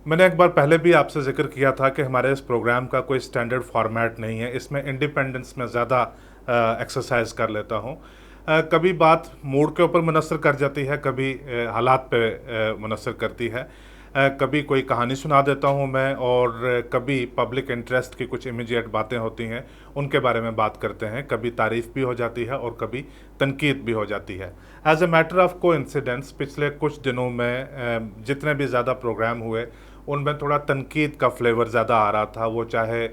मैंने एक बार पहले भी आपसे ज़िक्र किया था कि हमारे इस प्रोग्राम का कोई स्टैंडर्ड फॉर्मेट नहीं है। इसमें इंडिपेंडेंस में ज़्यादा एक्सरसाइज कर लेता हूँ। कभी बात मूड के ऊपर मुनसर कर जाती है, कभी हालात पे मुनसर करती है। कभी कोई कहानी सुना देता हूँ मैं, और कभी पब्लिक इंटरेस्ट की कुछ इमीडिएट बातें होती हैं, उनके बारे में बात करते हैं। कभी तारीफ़ भी हो जाती है और कभी तनकीद भी हो जाती है। As a matter of coincidence पिछले कुछ दिनों में जितने भी ज़्यादा प्रोग्राम हुए, उनमें थोड़ा तनकीद का फ्लेवर ज़्यादा आ रहा था। वो चाहे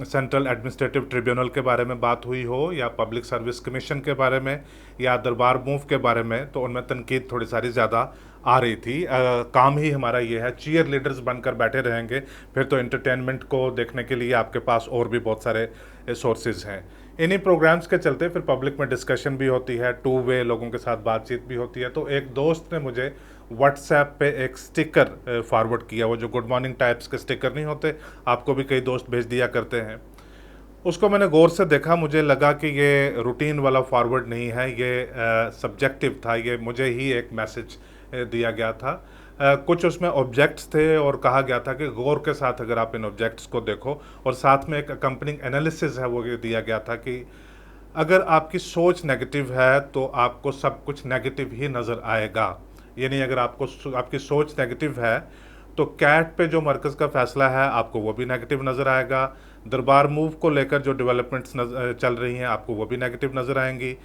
सेंट्रल एडमिनिस्ट्रेटिव ट्रिब्यूनल के बारे में बात हुई हो, या पब्लिक सर्विस कमीशन के बारे में, या दरबार मूव के बारे में, तो उनमें तनकीद थोड़ी सारी ज़्यादा आ रही थी। काम ही हमारा ये है, चीयर लीडर्स बनकर बैठे रहेंगे फिर तो एंटरटेनमेंट को देखने के लिए आपके पास और भी बहुत सारे सोर्सेज हैं। इन्हीं प्रोग्राम्स के चलते फिर पब्लिक में डिस्कशन भी होती है, टू वे लोगों के साथ बातचीत भी होती है। तो एक दोस्त ने मुझे व्हाट्सएप पे एक स्टिकर फॉरवर्ड किया, वो जो गुड मॉर्निंग टाइप्स के स्टिकर नहीं होते, आपको भी कई दोस्त भेज दिया करते हैं। उसको मैंने गौर से देखा, मुझे लगा कि ये रूटीन वाला फॉरवर्ड नहीं है, ये सब्जेक्टिव था, ये मुझे ही एक मैसेज दिया गया था। कुछ उसमें ऑब्जेक्ट्स थे और कहा गया था कि गौर के साथ अगर आप इन ऑब्जेक्ट्स को देखो, और साथ में एक अकम्पनिंग एनालिसिस है, वो ये दिया गया था कि अगर आपकी सोच नेगेटिव है तो आपको सब कुछ नेगेटिव ही नज़र आएगा। यानी अगर आपकी सोच नेगेटिव है तो कैट पे जो मरकज़ का फ़ैसला है आपको वो भी नेगेटिव नज़र आएगा। दरबार मूव को लेकर जो डेवलपमेंट्स चल रही हैं आपको वो भी नेगेटिव नज़र आएंगी।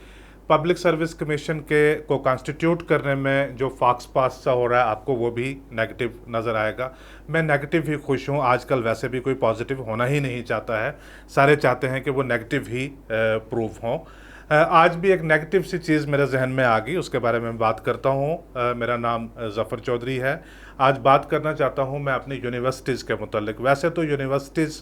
पब्लिक सर्विस कमीशन के को कॉन्स्टिट्यूट करने में जो फाक्स पास सा हो रहा है आपको वो भी नेगेटिव नज़र आएगा। मैं नेगेटिव ही खुश हूँ, आजकल वैसे भी कोई पॉजिटिव होना ही नहीं चाहता है, सारे चाहते हैं कि वो नेगेटिव ही प्रूव हों। आज भी एक नेगेटिव सी चीज़ मेरे जहन में आ गई, उसके बारे में बात करता हूँ। मेरा नाम ज़फ़र चौधरी है। आज बात करना चाहता हूँ मैं अपनी यूनिवर्सिटीज़ के मुतल्लिक। वैसे तो यूनिवर्सिटीज़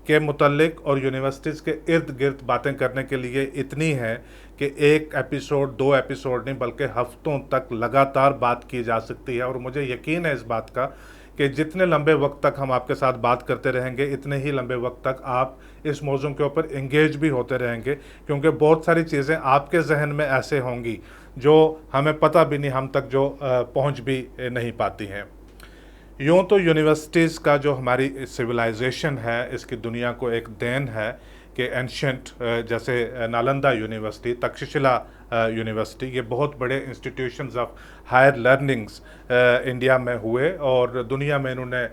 के मुतल्लिक और यूनिवर्सिटीज़ के इर्द गिर्द बातें करने के लिए इतनी हैं कि एक एपिसोड, दो एपिसोड नहीं बल्कि हफ्तों तक लगातार बात की जा सकती है। और मुझे यकीन है इस बात का कि जितने लंबे वक्त तक हम आपके साथ बात करते रहेंगे, इतने ही लंबे वक्त तक आप इस मौजू के ऊपर इंगेज भी होते रहेंगे, क्योंकि बहुत सारी चीज़ें आपके जहन में ऐसे होंगी जो हमें पता भी नहीं, हम तक जो पहुंच भी नहीं पाती हैं। यूँ तो यूनिवर्सिटीज़ का जो हमारी सिविलाइजेशन है, इसकी दुनिया को एक देन है कि एंशंट जैसे नालंदा यूनिवर्सिटी, तक्षशिला यूनिवर्सिटी, ये बहुत बड़े institutions of higher learnings India में हुए और दुनिया में इन्होंने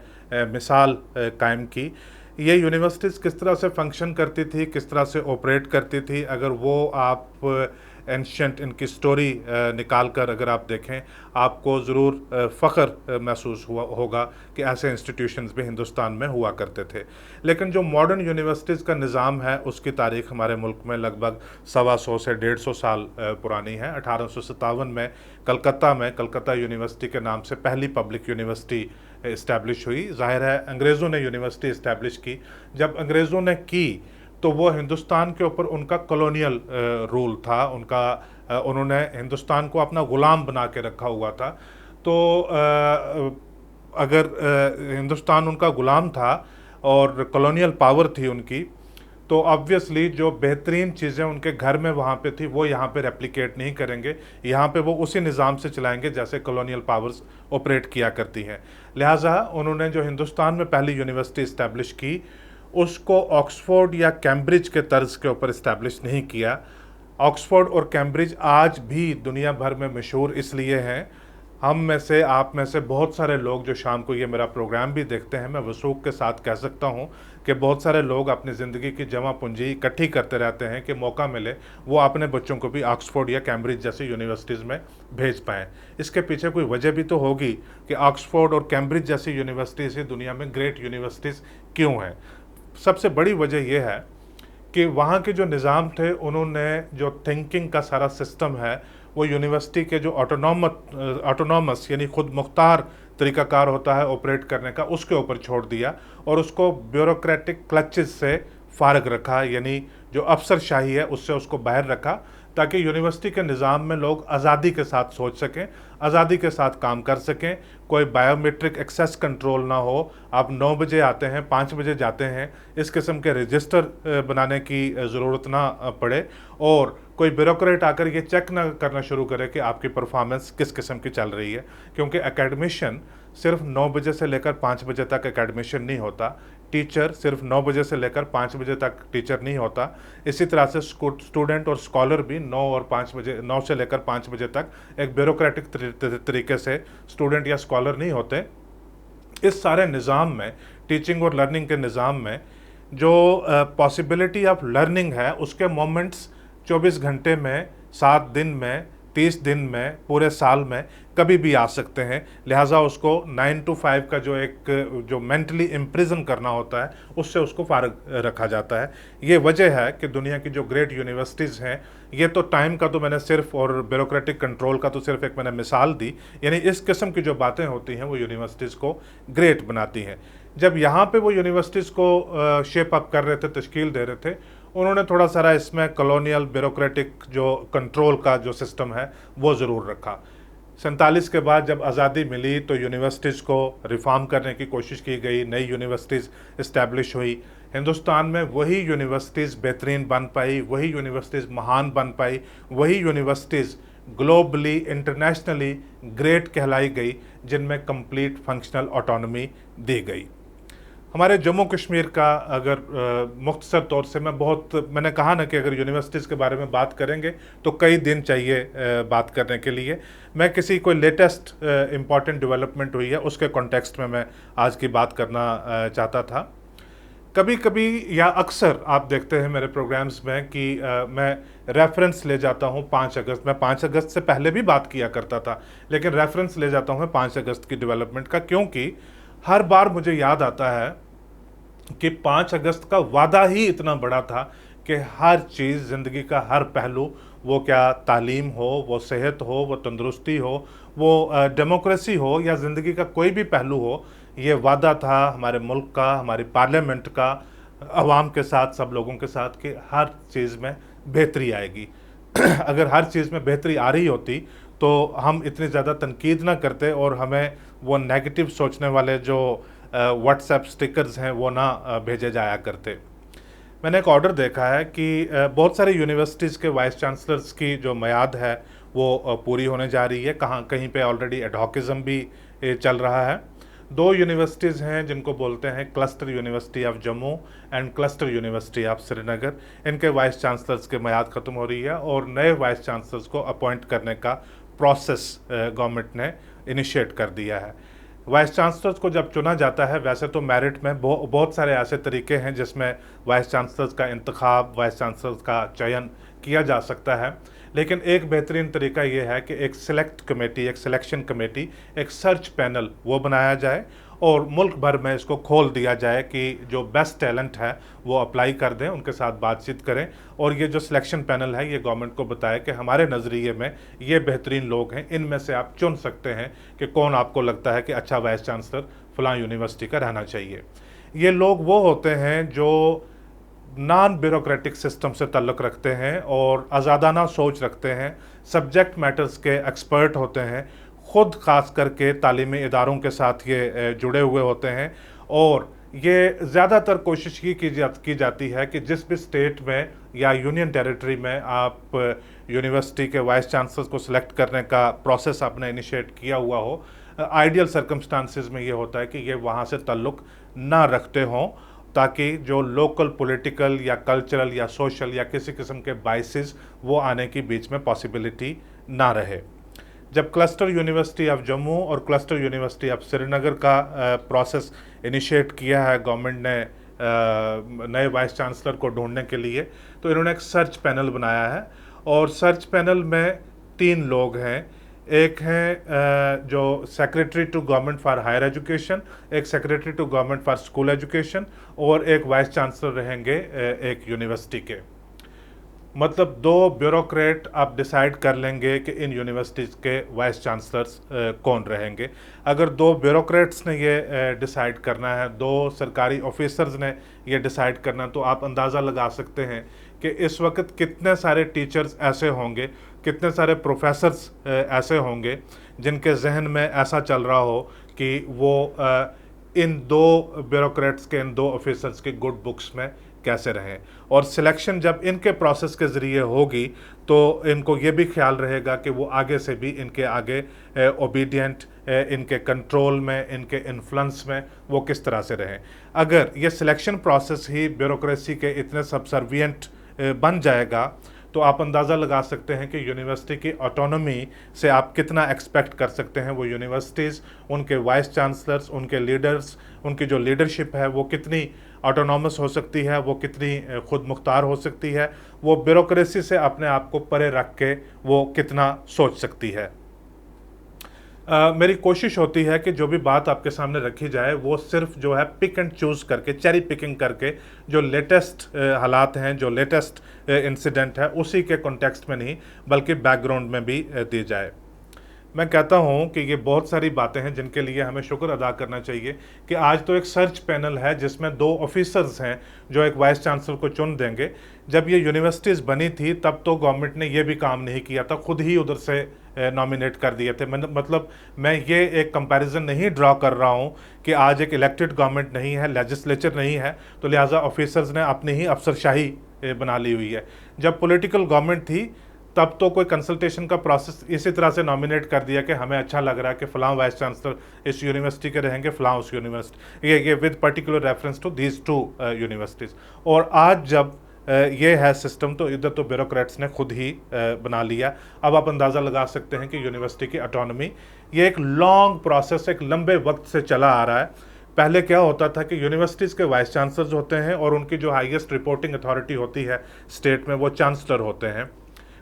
मिसाल कायम की। ये यूनिवर्सिटीज़ किस तरह से फंक्शन करती थी, किस तरह से ऑपरेट करती थी, अगर वो आप एंशंट इनकी स्टोरी निकाल कर अगर आप देखें, आपको ज़रूर फ़ख्र महसूस हुआ होगा कि ऐसे इंस्टीट्यूशंस भी हिंदुस्तान में हुआ करते थे। लेकिन जो मॉडर्न यूनिवर्सिटीज़ का निज़ाम है उसकी तारीख़ हमारे मुल्क में लगभग 125 से 150 साल पुरानी है। 1857 में कलकत्ता यूनिवर्सिटी के नाम से पहली पब्लिक यूनिवर्सिटी इस्टेब्लिश हुई। ज़ाहिर है अंग्रेज़ों ने यूनिवर्सिटी इस्टेब्लिश की। जब अंग्रेज़ों ने की तो वो हिंदुस्तान के ऊपर उनका कॉलोनियल रूल था, उन्होंने हिंदुस्तान को अपना ग़ुलाम बना के रखा हुआ था। तो अगर हिंदुस्तान उनका ग़ुलाम था और कॉलोनियल पावर थी उनकी, तो ऑब्वियसली जो बेहतरीन चीज़ें उनके घर में वहाँ पे थी वो यहाँ पे रेप्लिकेट नहीं करेंगे, यहाँ पे वो उसी निज़ाम से चलाएंगे जैसे कॉलोनियल पावर्स ऑपरेट किया करती हैं। लिहाजा उन्होंने जो हिंदुस्तान में पहली यूनिवर्सिटी इस्टेब्लिश की उसको ऑक्सफोर्ड या कैम्ब्रिज के तर्ज के ऊपर इस्टेब्लिश नहीं किया। ऑक्सफोर्ड और कैम्ब्रिज आज भी दुनिया भर में मशहूर इसलिए हैं, हम में से, आप में से बहुत सारे लोग जो शाम को ये मेरा प्रोग्राम भी देखते हैं, मैं वसूख के साथ कह सकता हूँ कि बहुत सारे लोग अपनी ज़िंदगी की जमा पूंजी इकट्ठी करते रहते हैं कि मौका मिले वो अपने बच्चों को भी ऑक्सफोर्ड या कैम्ब्रिज जैसी यूनिवर्सिटीज़ में भेज पाएँ। इसके पीछे कोई वजह भी तो होगी कि ऑक्सफोर्ड और कैम्ब्रिज जैसी यूनिवर्सिटीज़ ही दुनिया में ग्रेट यूनिवर्सिटीज़ क्यों हैं। सबसे बड़ी वजह यह है कि वहाँ के जो निज़ाम थे, उन्होंने जो थिंकिंग का सारा सिस्टम है वो यूनिवर्सिटी के जो ऑटोनॉमस यानी खुद मुख्तार तरीक़ाकार होता है ऑपरेट करने का, उसके ऊपर छोड़ दिया और उसको ब्यूरोक्रेटिक क्लचेस से फ़ारग रखा, यानी जो अफसरशाही है उससे उसको बाहर रखा, ताकि यूनिवर्सिटी के निज़ाम में लोग आज़ादी के साथ सोच सकें, आज़ादी के साथ काम कर सकें, कोई बायोमेट्रिक एक्सेस कंट्रोल ना हो। आप 9 बजे आते हैं, 5 बजे जाते हैं, इस किस्म के रजिस्टर बनाने की ज़रूरत ना पड़े और कोई ब्यूरोक्रेट आकर ये चेक ना करना शुरू करे कि आपकी परफॉर्मेंस किस किस्म की चल रही है, क्योंकि एकेडमिशियन सिर्फ 9 बजे से लेकर 5 बजे तक एक एडमिशन नहीं होता, टीचर सिर्फ 9 बजे से लेकर 5 बजे तक टीचर नहीं होता। इसी तरह से स्टूडेंट और स्कॉलर भी 9 से लेकर 5 बजे तक एक ब्यूरोक्रेटिक तरीके से स्टूडेंट या स्कॉलर नहीं होते। इस सारे निज़ाम में, टीचिंग और लर्निंग के निज़ाम में, जो पॉसिबिलिटी ऑफ लर्निंग है उसके मोमेंट्स 24 घंटे में, 7 दिन में, 30 दिन में, पूरे साल में कभी भी आ सकते हैं। लिहाजा उसको 9 to 5 का जो मेंटली इम्प्रिजन करना होता है उससे उसको फारग रखा जाता है। ये वजह है कि दुनिया की जो ग्रेट यूनिवर्सिटीज़ हैं, ये तो टाइम का तो मैंने सिर्फ, और ब्यूरोक्रेटिक कंट्रोल का तो सिर्फ एक मैंने मिसाल दी, यानी इस किस्म की जो बातें होती हैं वो यूनिवर्सिटीज़ को ग्रेट बनाती हैं। जब यहाँ पे वो यूनिवर्सिटीज़ को शेप अप कर रहे थे, तश्कील दे रहे थे, उन्होंने थोड़ा सारा इसमें कॉलोनियल ब्यूरोक्रेटिक जो कंट्रोल का जो सिस्टम है वो ज़रूर रखा। 47 के बाद जब आज़ादी मिली तो यूनिवर्सिटीज़ को रिफॉर्म करने की कोशिश की गई, नई यूनिवर्सिटीज़ इस्टेब्लिश हुई। हिंदुस्तान में वही यूनिवर्सिटीज़ बेहतरीन बन पाई, वही यूनिवर्सिटीज़ महान बन पाई, वही यूनिवर्सिटीज़ ग्लोबली, इंटरनेशनली ग्रेट कहलाई गई, जिनमें कंप्लीट फंक्शनल ऑटोनॉमी दी गई। हमारे जम्मू कश्मीर का अगर मुख्तसर तौर से मैंने कहा ना कि अगर यूनिवर्सिटीज़ के बारे में बात करेंगे तो कई दिन चाहिए बात करने के लिए। मैं किसी कोई लेटेस्ट इम्पॉर्टेंट डेवलपमेंट हुई है उसके कॉन्टेक्स्ट में मैं आज की बात करना चाहता था। कभी कभी या अक्सर आप देखते हैं मेरे प्रोग्राम्स में कि मैं रेफरेंस ले जाता हूं 5 अगस्त। मैं 5 अगस्त से पहले भी बात किया करता था, लेकिन रेफरेंस ले जाता हूं मैं 5 अगस्त की डेवलपमेंट का, क्योंकि हर बार मुझे याद आता है कि 5 अगस्त का वादा ही इतना बड़ा था कि हर चीज़, ज़िंदगी का हर पहलू, वो क्या तालीम हो, वो सेहत हो, वो तंदुरुस्ती हो, वो डेमोक्रेसी हो, या ज़िंदगी का कोई भी पहलू हो, ये वादा था हमारे मुल्क का, हमारी पार्लियामेंट का, अवाम के साथ, सब लोगों के साथ, कि हर चीज़ में बेहतरी आएगी। अगर हर चीज़ में बेहतरी आ रही होती तो हम इतनी ज़्यादा तनकीद ना करते और हमें वो नेगेटिव सोचने वाले जो व्हाट्सएप स्टिकर्स हैं वो ना भेजे जाया करते। मैंने एक ऑर्डर देखा है कि बहुत सारे यूनिवर्सिटीज़ के वाइस चांसलर्स की जो मियाद है वो पूरी होने जा रही है। कहीं पे ऑलरेडी एडहॉकिज़म भी चल रहा है। 2 यूनिवर्सिटीज़ हैं जिनको बोलते हैं cluster university of Jammu and cluster university of Srinagar. इनके वाइस चांसलर्स की मियाद ख़त्म हो रही है और नए वाइस चांसलर्स को अपॉइंट करने का प्रोसेस गवर्नमेंट ने इनिशिएट कर दिया है। वाइस चांसलर्स को जब चुना जाता है, वैसे तो मेरिट में बहुत सारे ऐसे तरीके हैं जिसमें वाइस चांसलर्स का इंतखाब, वाइस चांसलर्स का चयन किया जा सकता है, लेकिन एक बेहतरीन तरीका ये है कि एक सिलेक्ट कमेटी, एक सिलेक्शन कमेटी, एक सर्च पैनल वो बनाया जाए और मुल्क भर में इसको खोल दिया जाए कि जो बेस्ट टैलेंट है वो अप्लाई कर दें, उनके साथ बातचीत करें, और ये जो सिलेक्शन पैनल है ये गवर्नमेंट को बताए कि हमारे नज़रिए में ये बेहतरीन लोग हैं, इनमें से आप चुन सकते हैं कि कौन आपको लगता है कि अच्छा वाइस चांसलर फ़लाँ यूनिवर्सिटी का रहना चाहिए। ये लोग वो होते हैं जो नॉन ब्यूरोक्रेटिक सिस्टम से ताल्लुक़ रखते हैं और आज़ादाना सोच रखते हैं, सब्जेक्ट मैटर्स के एक्सपर्ट होते हैं, ख़ुद ख़ास करके तालीमी इदारों के साथ ये जुड़े हुए होते हैं, और ये ज़्यादातर कोशिश की जाती है कि जिस भी स्टेट में या यूनियन टेरिटरी में आप यूनिवर्सिटी के वाइस चांसलर्स को सिलेक्ट करने का प्रोसेस आपने इनिशिएट किया हुआ हो, आइडियल सर्कमस्टांसिस में ये होता है कि ये वहाँ से ताल्लुक़ ना रखते हों, ताकि जो लोकल पॉलिटिकल या कल्चरल या सोशल या किसी किस्म के बाइसेस वो आने की बीच में पॉसिबिलिटी ना रहे। जब क्लस्टर यूनिवर्सिटी ऑफ जम्मू और क्लस्टर यूनिवर्सिटी ऑफ श्रीनगर का प्रोसेस इनिशिएट किया है गवर्नमेंट ने नए वाइस चांसलर को ढूंढने के लिए, तो इन्होंने एक सर्च पैनल बनाया है और सर्च पैनल में 3 लोग हैं। एक हैं जो secretary to government for higher education, एक secretary to government for school education, और एक वाइस चांसलर रहेंगे एक यूनिवर्सिटी के। मतलब 2 ब्यूरोक्रेट आप डिसाइड कर लेंगे कि इन यूनिवर्सिटीज़ के वाइस चांसलर्स कौन रहेंगे। अगर 2 ब्यूरोक्रेट्स ने ये डिसाइड करना है, 2 सरकारी ऑफिसर्स ने ये डिसाइड करना, तो आप अंदाज़ा लगा सकते हैं कि इस वक्त कितने सारे टीचर्स ऐसे होंगे, कितने सारे प्रोफेसर्स ऐसे होंगे जिनके जहन में ऐसा चल रहा हो कि वो इन 2 ब्यूरोक्रेट्स के, इन 2 ऑफिसर्स के गुड बुक्स में कैसे रहें। और सिलेक्शन जब इनके प्रोसेस के ज़रिए होगी तो इनको ये भी ख्याल रहेगा कि वो आगे से भी इनके आगे ओबीडियंट इनके कंट्रोल में, इनके इन्फ्लुएंस में वो किस तरह से रहें। अगर ये सिलेक्शन प्रोसेस ही ब्यूरोक्रेसी के इतने सबसर्विएंट बन जाएगा तो आप अंदाज़ा लगा सकते हैं कि यूनिवर्सिटी की ऑटोनॉमी से आप कितना एक्सपेक्ट कर सकते हैं। वो यूनिवर्सिटीज़, उनके वाइस चांसलर्स, उनके लीडर्स, उनकी जो लीडरशिप है वो कितनी ऑटोनॉमस हो सकती है, वो कितनी खुद मुख्तार हो सकती है, वो ब्यूरोक्रेसी से अपने आप को परे रख के वो कितना सोच सकती है। मेरी कोशिश होती है कि जो भी बात आपके सामने रखी जाए वो सिर्फ जो है पिक एंड चूज़ करके, चेरी पिकिंग करके, जो लेटेस्ट हालात हैं, जो लेटेस्ट इंसिडेंट है उसी के कॉन्टेक्स्ट में नहीं बल्कि बैकग्राउंड में भी दी जाए। मैं कहता हूं कि ये बहुत सारी बातें हैं जिनके लिए हमें शुक्र अदा करना चाहिए कि आज तो एक सर्च पैनल है जिसमें 2 ऑफिसर्स हैं जो एक वाइस चांसलर को चुन देंगे। जब ये यूनिवर्सिटीज़ बनी थी तब तो गवर्नमेंट ने ये भी काम नहीं किया था, खुद ही उधर से नॉमिनेट कर दिए थे। मतलब मैं ये एक कंपैरिजन नहीं ड्रॉ कर रहा हूँ कि आज एक इलेक्टेड गवर्नमेंट नहीं है, लेजिस्लेचर नहीं है, तो लिहाजा ऑफिसर्स ने अपनी ही अफसरशाही बना ली हुई है। जब पॉलिटिकल गवर्नमेंट थी तब तो कोई कंसल्टेशन का प्रोसेस इसी तरह से नॉमिनेट कर दिया कि हमें अच्छा लग रहा है कि फ़लाँ वाइस चांसलर इस यूनिवर्सिटी के रहेंगे, फ़लाँ उस यूनिवर्सिटी, ये with particular reference to these 2 universities. और आज जब ये है सिस्टम तो इधर तो ब्यूरोक्रेट्स ने खुद ही बना लिया। अब आप अंदाज़ा लगा सकते हैं कि यूनिवर्सिटी की ऑटोनॉमी ये एक लॉन्ग प्रोसेस, एक लंबे वक्त से चला आ रहा है। पहले क्या होता था कि यूनिवर्सिटीज़ के वाइस चांसलर्स होते हैं और उनकी जो हाईएस्ट रिपोर्टिंग अथॉरिटी होती है स्टेट में वो चांसलर होते हैं।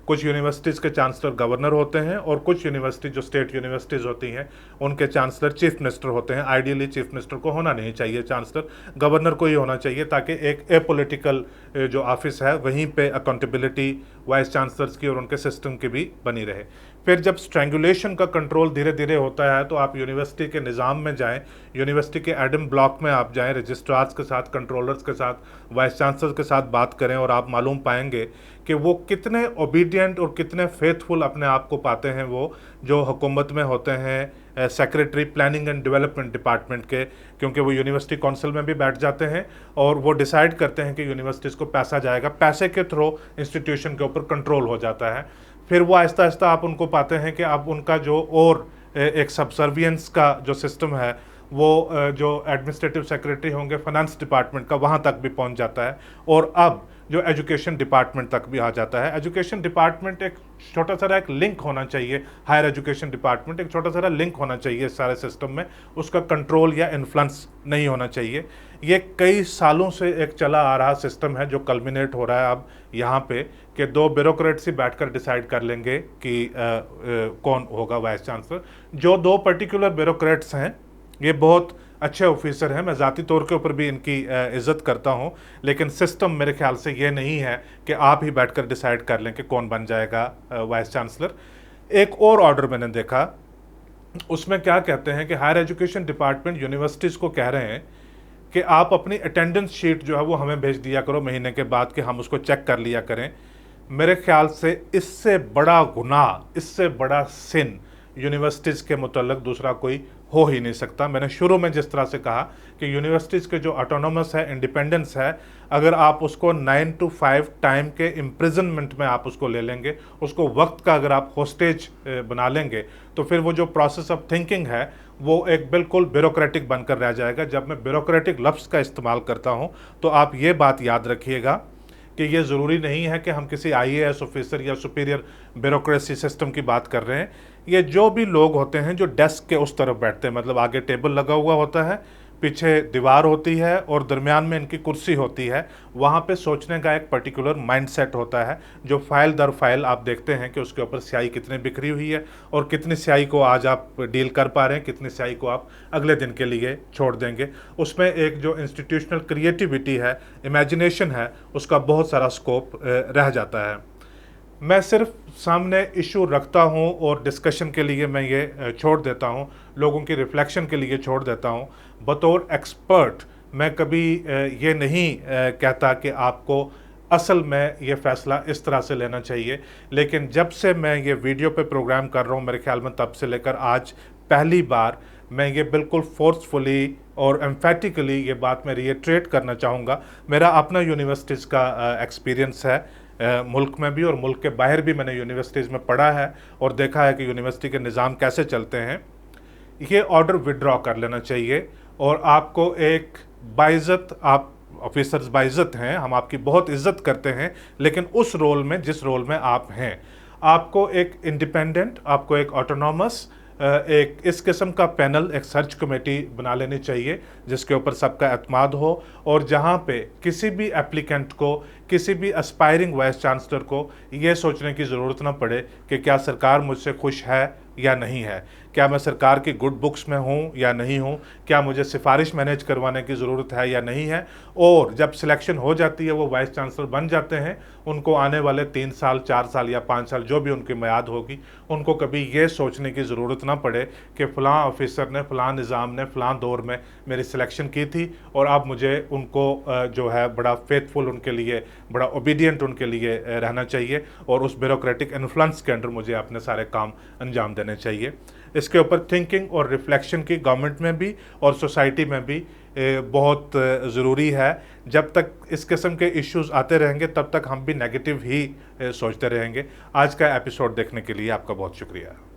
कुछ यूनिवर्सिटीज़ के चांसलर गवर्नर होते हैं और कुछ यूनिवर्सिटी जो स्टेट यूनिवर्सिटीज़ होती हैं उनके चांसलर चीफ मिनिस्टर होते हैं। आइडियली चीफ मिनिस्टर को होना नहीं चाहिए, चांसलर गवर्नर को ही होना चाहिए ताकि एक एपॉलिटिकल जो ऑफिस है वहीं पे अकाउंटेबिलिटी वाइस चांसलर्स की और उनके सिस्टम की भी बनी रहे। फिर जब स्ट्रैंगुलेशन का कंट्रोल धीरे धीरे होता है तो आप यूनिवर्सिटी के निज़ाम में जाएं, यूनिवर्सिटी के एडम ब्लॉक में आप जाएं, रजिस्ट्रार्स के साथ, कंट्रोलर्स के साथ, वाइस चांसलर के साथ बात करें और आप मालूम पाएंगे कि वो कितने ओबीडियंट और कितने फेथफुल अपने आप को पाते हैं। वो जो हुकूमत में होते हैं secretary planning and development department के, क्योंकि वो यूनिवर्सिटी काउंसिल में भी बैठ जाते हैं और वो डिसाइड करते हैं कि यूनिवर्सिटीज़ को पैसा जाएगा, पैसे के थ्रू इंस्टीट्यूशन के ऊपर कंट्रोल हो जाता है। फिर वो आहिस्ता आहिस्ता आप उनको पाते हैं कि अब उनका जो और एक सबसर्वियंस का जो सिस्टम है वो जो एडमिनिस्ट्रेटिव सेक्रेटरी होंगे फाइनेंस डिपार्टमेंट का वहाँ तक भी पहुँच जाता है और अब जो एजुकेशन डिपार्टमेंट तक भी आ जाता है। एजुकेशन डिपार्टमेंट एक छोटा सा एक लिंक होना चाहिए, हायर एजुकेशन डिपार्टमेंट एक छोटा सा लिंक होना चाहिए इस सारे सिस्टम में, उसका कंट्रोल या इन्फ्लुएंस नहीं होना चाहिए। ये कई सालों से एक चला आ रहा सिस्टम है जो कल्मिनेट हो रहा है अब यहाँ पे कि 2 ब्यूरोक्रेट्स ही बैठकर डिसाइड कर लेंगे कि कौन होगा वाइस चांसलर। जो 2 पर्टिकुलर ब्यूरोक्रेट्स हैं ये बहुत अच्छे ऑफिसर हैं, मैं ज़ाती तौर के ऊपर भी इनकी इज़्ज़त करता हूं, लेकिन सिस्टम मेरे ख्याल से ये नहीं है कि आप ही बैठकर डिसाइड कर लें कि कौन बन जाएगा वाइस चांसलर। एक और ऑर्डर मैंने देखा, उसमें क्या कहते हैं कि हायर एजुकेशन डिपार्टमेंट यूनिवर्सिटीज़ को कह रहे हैं कि आप अपनी अटेंडेंस शीट जो है वो हमें भेज दिया करो महीने के बाद कि हम उसको चेक कर लिया करें। मेरे ख्याल से इससे बड़ा गुनाह, इससे बड़ा सिन यूनिवर्सिटीज़ के मुतल्लिक दूसरा कोई हो ही नहीं सकता। मैंने शुरू में जिस तरह से कहा कि यूनिवर्सिटीज़ के जो ऑटोनोमस है, इंडिपेंडेंस है, अगर आप उसको 9 to 5 टाइम के इम्प्रिजनमेंट में आप उसको ले लेंगे, उसको वक्त का अगर आप होस्टेज बना लेंगे तो फिर वो जो प्रोसेस ऑफ थिंकिंग है वो एक बिल्कुल ब्यूरोक्रेटिक बनकर रह जाएगा। जब मैं ब्यूरोक्रेटिक लफ्ज़ का इस्तेमाल करता हूँ तो आप ये बात याद रखिएगा कि ये ज़रूरी नहीं है कि हम किसी IAS ऑफिसर या सुपीरियर ब्यूरोक्रेसी सिस्टम की बात कर रहे हैं। ये जो भी लोग होते हैं जो डेस्क के उस तरफ बैठते हैं, मतलब आगे टेबल लगा हुआ होता है, पीछे दीवार होती है और दरमियान में इनकी कुर्सी होती है, वहाँ पे सोचने का एक पर्टिकुलर माइंडसेट होता है जो फाइल दर फाइल आप देखते हैं कि उसके ऊपर स्याही कितनी बिखरी हुई है और कितनी स्याही को आज आप डील कर पा रहे हैं, कितनी स्याही को आप अगले दिन के लिए छोड़ देंगे। उसमें एक जो इंस्टीट्यूशनल क्रिएटिविटी है, इमेजिनेशन है, उसका बहुत सारा स्कोप रह जाता है। मैं सिर्फ सामने इशू रखता हूं और डिस्कशन के लिए मैं ये छोड़ देता हूं, लोगों की रिफ्लेक्शन के लिए छोड़ देता हूं। बतौर एक्सपर्ट मैं कभी ये नहीं कहता कि आपको असल में ये फ़ैसला इस तरह से लेना चाहिए, लेकिन जब से मैं ये वीडियो पे प्रोग्राम कर रहा हूँ, मेरे ख्याल में तब से लेकर आज पहली बार मैं ये बिल्कुल फोर्सफुली और एम्फेटिकली ये बात मैं रिएट्रेट करना चाहूँगा। मेरा अपना यूनिवर्सिटीज़ का एक्सपीरियंस है, मुल्क में भी और मुल्क के बाहर भी मैंने यूनिवर्सिटीज़ में पढ़ा है और देखा है कि यूनिवर्सिटी के निज़ाम कैसे चलते हैं। ये ऑर्डर विड्रॉ कर लेना चाहिए और आपको एक बाइज्जत, आप ऑफिसर्स बाइज्जत हैं, हम आपकी बहुत इज्जत करते हैं, लेकिन उस रोल में, जिस रोल में आप हैं, आपको एक इंडिपेंडेंट, आपको एक ऑटोनॉमस, एक इस किस्म का पैनल, एक सर्च कमेटी बना लेनी चाहिए जिसके ऊपर सबका एतमाद हो, और जहां पे किसी भी एप्लीकेंट को, किसी भी एस्पायरिंग वाइस चांसलर को ये सोचने की ज़रूरत ना पड़े कि क्या सरकार मुझसे खुश है या नहीं है, क्या मैं सरकार की गुड बुक्स में हूँ या नहीं हूँ, क्या मुझे सिफारिश मैनेज करवाने की ज़रूरत है या नहीं है। और जब सिलेक्शन हो जाती है, वो वाइस चांसलर बन जाते हैं, उनको आने वाले 3 साल, 4 साल या 5 साल जो भी उनकी मियाद होगी, उनको कभी ये सोचने की ज़रूरत ना पड़े कि फ़लाँ ऑफिसर ने, फ़लाँ निज़ाम ने फ़लाँ दौर में मेरी सिलेक्शन की थी और अब मुझे उनको जो है बड़ा फेथफुल उनके लिए, बड़ा ओबीडियंट उनके लिए रहना चाहिए और उस ब्यूरोक्रेटिक इन्फ्लुएंस के अंडर मुझे अपने सारे काम अंजाम देने चाहिए। इसके ऊपर थिंकिंग और रिफ्लेक्शन की गवर्नमेंट में भी और सोसाइटी में भी बहुत ज़रूरी है। जब तक इस किस्म के इश्यूज़ आते रहेंगे तब तक हम भी नेगेटिव ही सोचते रहेंगे। आज का एपिसोड देखने के लिए आपका बहुत शुक्रिया।